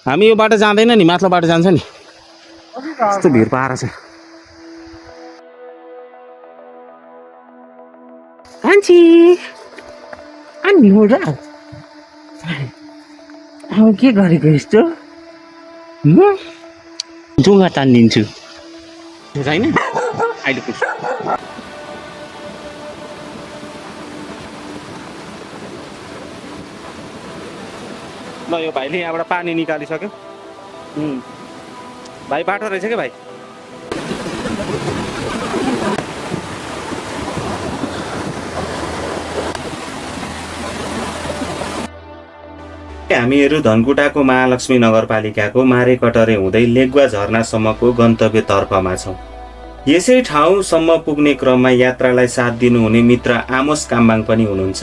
हामी यो बाटो जाँदैन नि, माथिल्लो बाटो जान्छ नि। कस्तो भिड पाएर छ। कान्छी अनि हो र अब के गरेको यस्तो? म ढुङ्गा तानिदिन्छु होइन अहिले पुग्छ। ल यो भाइले यहाँबाट पानी निकालिसक्यो। भाइ बाटो रहेछ क्या भाइ। हामीहरू धनकुटाको महालक्ष्मी नगरपालिकाको मारेकटरे हुँदै लेगुवा झरनासम्मको गन्तव्यतर्फमा छौँ। यसै ठाउँसम्म पुग्ने क्रममा यात्रालाई साथ दिनुहुने मित्र आमोस काम्बाङ पनि हुनुहुन्छ।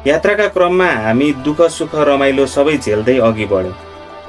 यात्राका क्रममा हामी दुःख सुख रमाइलो सबै झेल्दै अघि बढ्यौँ।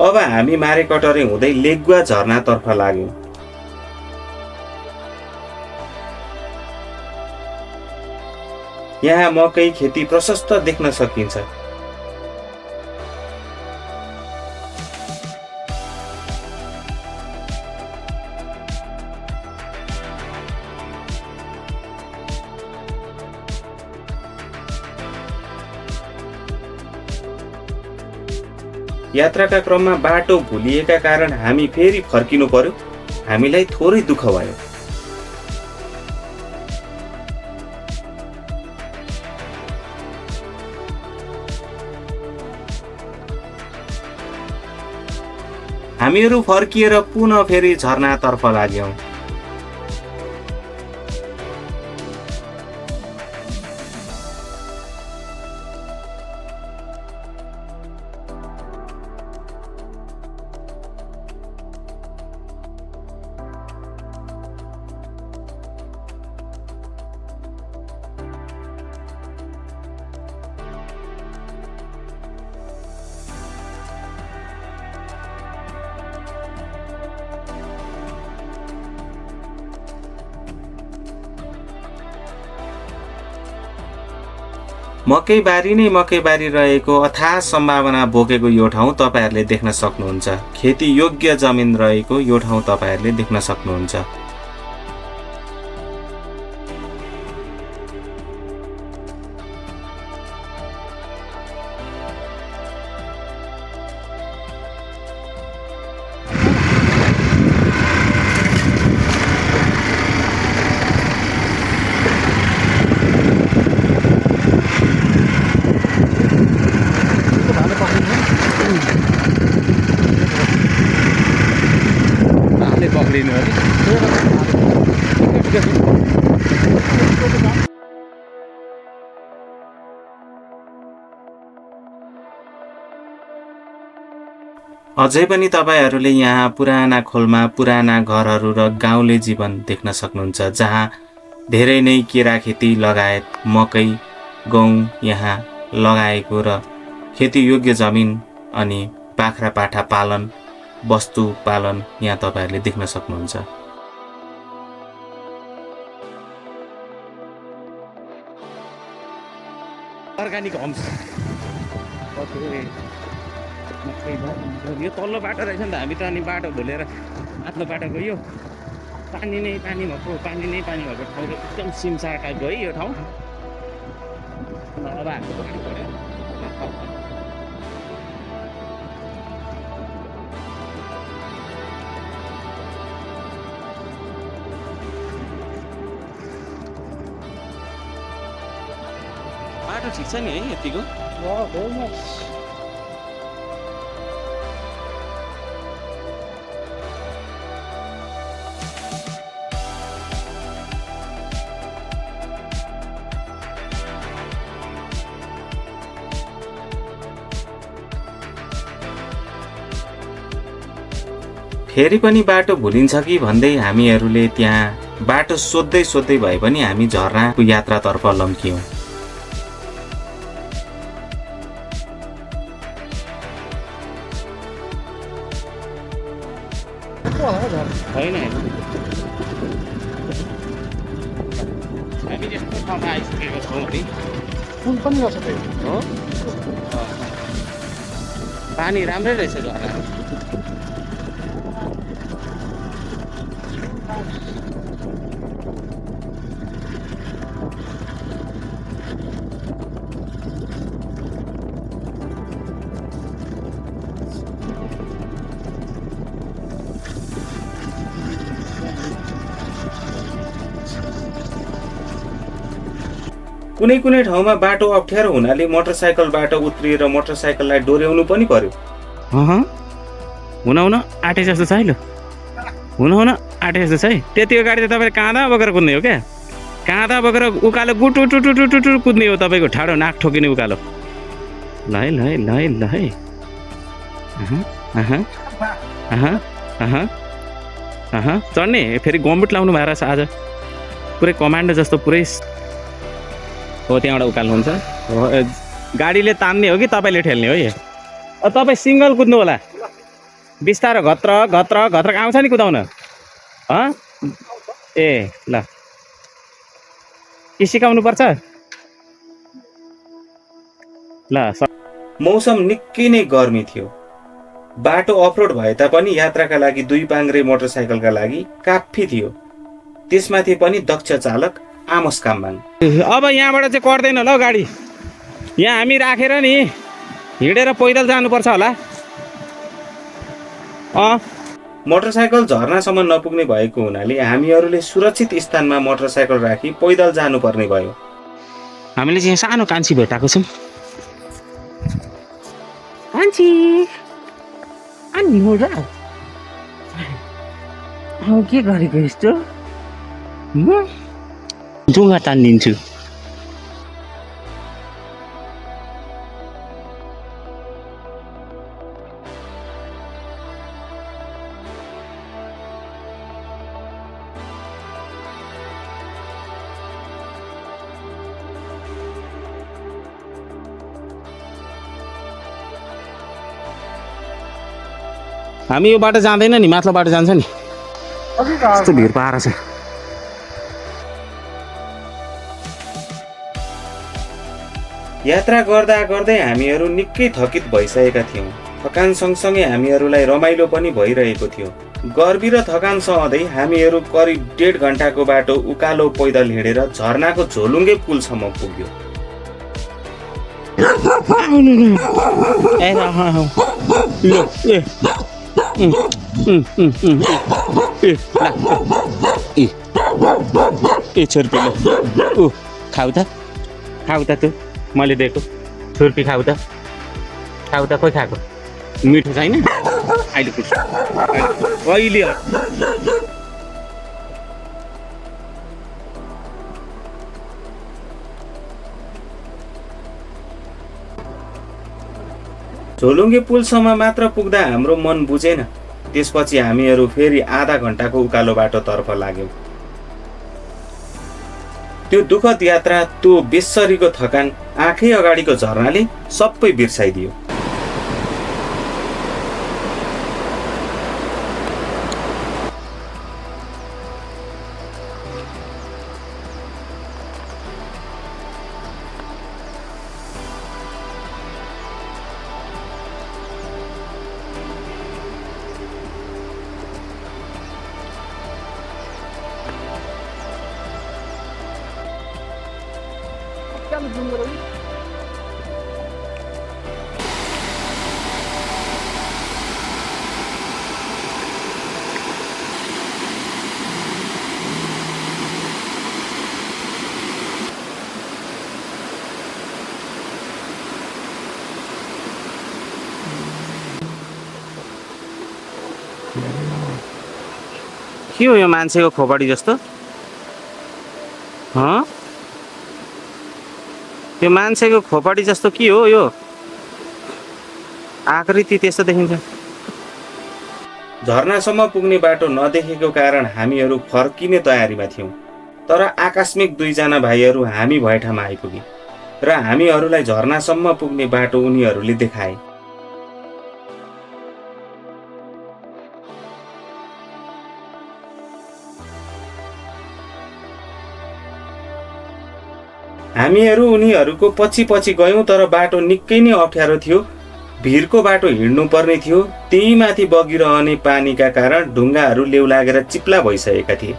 अब हामी मारेकटरे हुँदै लेगुवा झरनातर्फ लाग्यौँ। यहाँ मकै खेती प्रशस्त देख्न सकिन्छ। यात्राका क्रममा बाटो भुलिएका कारण हामी फेरि फर्किनु पर्यो। हामीलाई थोरै दुःख भयो। हामीहरू फर्किएर पुनः फेरि झरनातर्फ लाग्यौँ। मकैबारी नै मकैबारी रहेको अथाह सम्भावना बोकेको यो ठाउँ तपाईहरूले देख्न सक्नुहुन्छ। खेती योग्य जमिन रहेको यो ठाउँ तपाईहरूले देख्न सक्नुहुन्छ। अझै पनि तपाईहरूले यहाँ पुराना खोलमा पुराना घरहरू र गाउँले जीवन देख्न सक्नुहुन्छ, जहाँ धेरै नै केराखेती लगायत मकै गहुँ यहाँ लगाएको र खेतीयोग्य जमिन अनि बाख्रा पाठा पालन वस्तु पालन यहाँ तपाईहरूले देख्न सक्नुहुन्छ। अर्गानिक होम्स यो तल्लो बाटो रहेछ नि त। हामी त अनि बाटो भुलेर माथिल्लो बाटो गयो। पानी नै पानी भएको ठाउँ एकदम सिमसा टाइपको है यो ठाउँ। अब हामी पऱ्यो। बाटो ठिक छ नि है यतिको? फेरि पनि बाटो भुलिन्छ कि भन्दै हामीहरूले त्यहाँ बाटो सोध्दै भए पनि हामी झरनाको यात्रातर्फ लम्कियौँ। होइन हामी यस्तो ठाउँमा आइसकेको छौँ नि। पुल पनि रहेछ हो। पानी राम्रै रहेछ झरना। कुनै कुनै ठाउँमा बाटो अप्ठ्यारो हुनाले मोटरसाइकलबाट उत्रिएर मोटरसाइकललाई डोर्याउनु पनि पर्यो। हुन आँटे जस्तो छ है, ल हुन आँटे जस्तो छ है। त्यतिको गाडी त तपाईँले काँदा बोकेर कुद्ने हो क्या, काँदा बोकेर उकालो गुटु टुटु टुटु टुटु कुद्ने हो तपाईँको, ठाडो नाक ठोकिने उकालो। ल है ल है ल है ल है। चढ्ने फेरि गम्बुट लाउनु भएर छ आज, पुरै कमान्डो जस्तो पुरै। हो त्यहाँबाट उकाल्नुहुन्छ, गाडीले तान्ने हो कि तपाईँले ठेल्ने हो है? तपाईँ सिङ्गल कुद्नु होला, बिस्तारो घत्र घत्र घत्र आउँछ नि कुदाउन। ए ल के सिकाउनु पर्छ ल। मौसम निकै नै गर्मी थियो। बाटो अफरोड भए तापनि यात्राका लागि 2 पाङ्ग्रे मोटरसाइकलका लागि काफी थियो। त्यसमाथि पनि दक्ष चालक आमोस काम्बाङ। अब यहाँबाट चाहिँ कर्दैन ल गाडी, यहाँ हामी राखेर नि हिँडेर पैदल जानुपर्छ होला। मोटरसाइकल झर्नासम्म नपुग्ने भएको हुनाले हामीहरूले सुरक्षित स्थानमा मोटरसाइकल राखी पैदल जानुपर्ने भयो। हामीले चाहिँ सानो कान्छी भेटाएको छौँ। कान्छी अनि हो र के गरेको यस्तो? ढुङ्गा तानिदिन्छु। हामी यो बाटो जाँदैन नि, माथिल्लो बाटो जान्छ नि। कस्तो भिड पाएर छ। यात्रा गर्दा गर्दै हामीहरू निकै थकित भइसकेका थियौँ। थकान सँगसँगै हामीहरूलाई रमाइलो पनि भइरहेको थियो। गर्मी र थकान सहँदै हामीहरू करिब 1.5 घन्टाको बाटो उकालो पैदल हिँडेर झरनाको झोलुङ्गे पुलसम्म पुग्यो। खाऊ त तँ, मैले दिएको छुर्पी खाऊ त खोइ खाएको। मिठो छैन अहिले अहिले। झोलुङ्गे पुलसम्म मात्र पुग्दा हाम्रो मन बुझेन। त्यसपछि हामीहरू फेरि आधा घन्टाको उकालो बाटोतर्फ लाग्यौँ। त्यो दुःखद यात्रा, त्यो बेसरीको थकान आँखै अगाडिको झरनाले सबै बिर्साइदियो। के हो यो मान्छेको खोपडी जस्तो? यो मान्छेको खोपडी जस्तो के हो यो? आकृति त्यस्तो देखिन्छ। झरनासम्म पुग्ने बाटो नदेखेको कारण हामीहरू फर्किने तयारीमा थियौँ। तर आकस्मिक 2 जना भाइहरू हामी भए ठाउँमा आइपुगे र हामीहरूलाई झरनासम्म पुग्ने बाटो उनीहरूले देखाए। हामीहरू उनीहरूको पछि पछि गयौँ, तर बाटो निकै नै अप्ठ्यारो थियो। भिरको बाटो हिँड्नुपर्ने थियो। त्यही माथि बगिरहने पानीका कारण ढुङ्गाहरू लेउ लागेर चिप्ला भइसकेका थिए।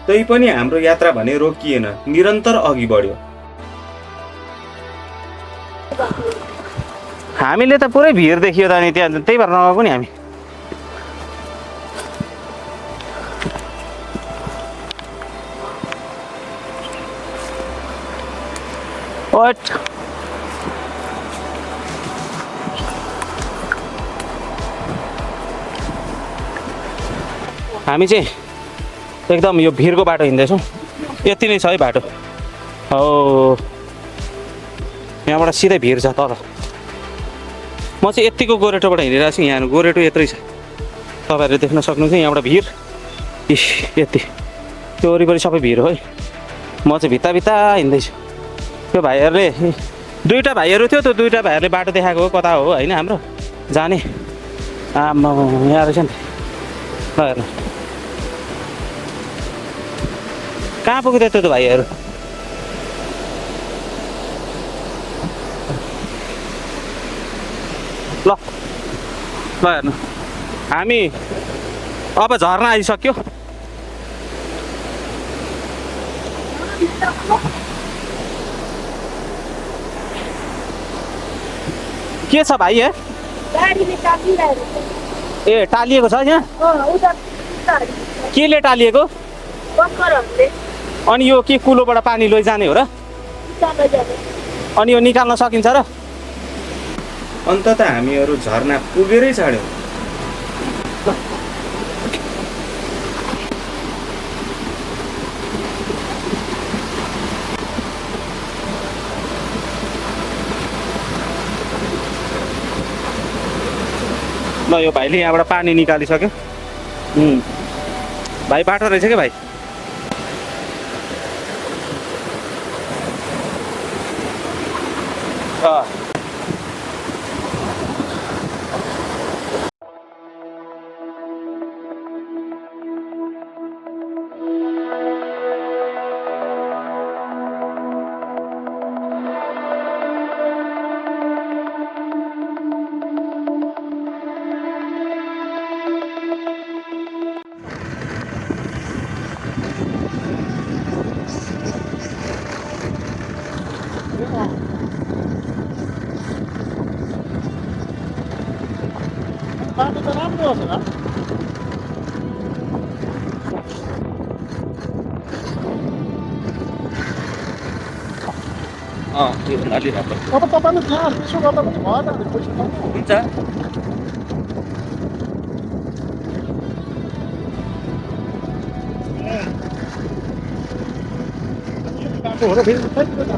तैपनि हाम्रो यात्रा भने रोकिएन, निरन्तर अघि बढ्यो। हामीले त पुरै भिड देखियो त अनि त्यहाँ, त्यही भएर नगएको नि हामी। हामी चाहिँ एकदम यो भिरको बाटो हिँड्दैछौँ। यति नै छ है बाटो। हो यहाँबाट सिधै भिर छ तल। म चाहिँ यतिको गोरेटोबाट हिँडिरहेको छु। यहाँ गोरेटो यत्रै छ, तपाईँहरूले देख्न सक्नुहुन्छ। यहाँबाट भिर यति, त्यो वरिपरि सबै भिर हो है। म चाहिँ भित्ता भित्ता हिँड्दैछु। त्यो भाइहरूले, दुईवटा भाइहरू थियो, त्यो दुईवटा भाइहरूले बाटो देखाएको हो कता हो होइन हाम्रो जाने। आम्मा यहाँ रहेछ नि। ल हेर्नु कहाँ पुग्यो त्यो भाइहरू। ल ल हेर्नु हामी अब झर्ना आइसक्यो। के छ भाइ? ए टालिएको छ यहाँ? केले टालिएको? अनि यो के कुलोबाट पानी लैजाने हो र? अनि यो निकाल्न सकिन्छ र? अन्ततः हामीहरू झरना पुगेरै छाड्यौँ। ल यो भाइले यहाँबाट पानी निकालिसक्यो। भाइ बाटो रहेछ क्या भाइ। बाटो त राम्रो छ होला। त्यो अलि राम्रो अब तपाईँले त्यहाँ त्यसो गर्दा पनि भएन नि, पैसा पाउनु हुन्छ। बाटो हो र फेरि उतै त्यो त।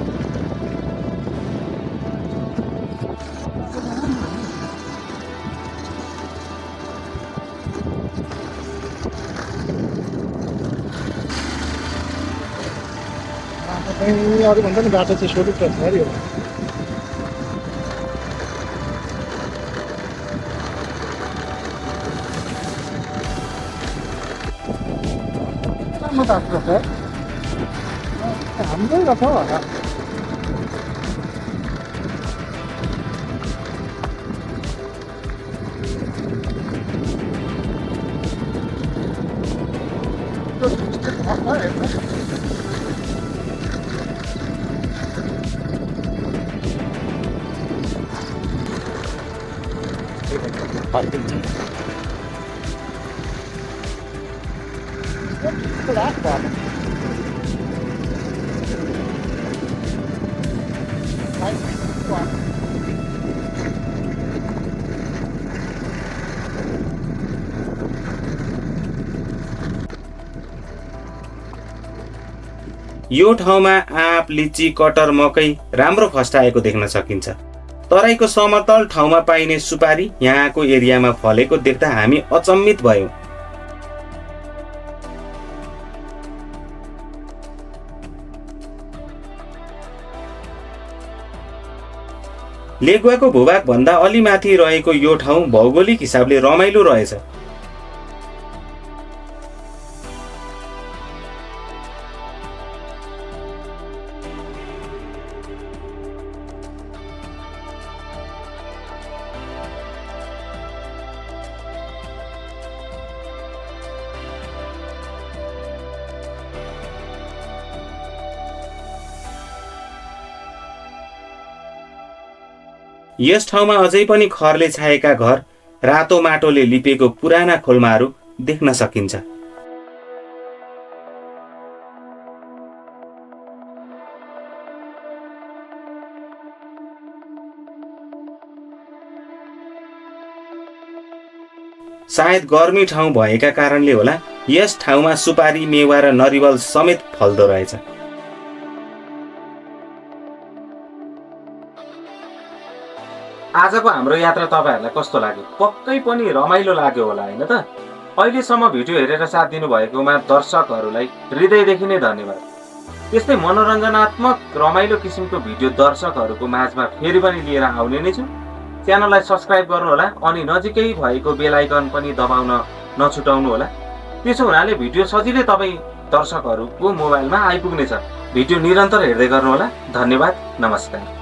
अरू भन्दा नि बाटो चाहिँ सोधु पर्छ अरे। राम्रो बाटो छ, हाम्रै रहेछ होला। यो ठाउँमा आँप, लिची, कटर, मकै राम्रो फस्टाएको देख्न सकिन्छ। तराईको समतल ठाउँमा पाइने सुपारी यहाँको एरियामा फलेको देख्दा हामी अचम्मित भयौँ। लेगुवाको भूभाग भन्दा अलि माथि रहेको यो ठाउँ भौगोलिक हिसाबले रमाइलो रहेछ। यस ठाउँमा अझै पनि खरले छाएका घर, रातो माटोले लिपेको पुराना खोल्माहरू देख्न सकिन्छ। सायद गर्मी ठाउँ भएका कारणले होला यस ठाउँमा सुपारी, मेवा र नरिवल समेत फल्दो रहेछ। आजको हाम्रो यात्रा तपाईहरुलाई कस्तो लाग्यो? पक्कै पनि रमाइलो लाग्यो होला हैन त? अहिलेसम्म भिडियो हेरेर साथ दिनुभएकोमा दर्शकहरूलाई हृदयदेखि नै धन्यवाद। यस्तै मनोरञ्जनात्मक रमाइलो किसिमको भिडियो दर्शकहरूको माझमा फेरि पनि लिएर आउने नै छु। च्यानललाई सब्स्क्राइब गर्नुहोला अनि नजिकै भएको बेल आइकन पनि दबाउन नछुटाउनु होला। त्यसो हुनाले भिडियो सजिलै तपाईँ दर्शकहरूको मोबाइलमा आइपुग्नेछ। भिडियो निरन्तर हेर्दै गर्नुहोला। धन्यवाद, नमस्कार।